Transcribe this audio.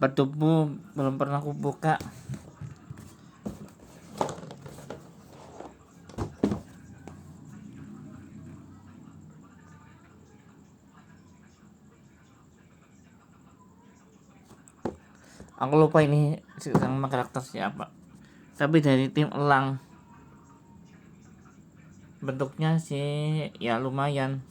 bertubuh belum pernah aku buka. Aku lupa ini sama karakter siapa, tapi dari tim Elang. Bentuknya sih ya lumayan.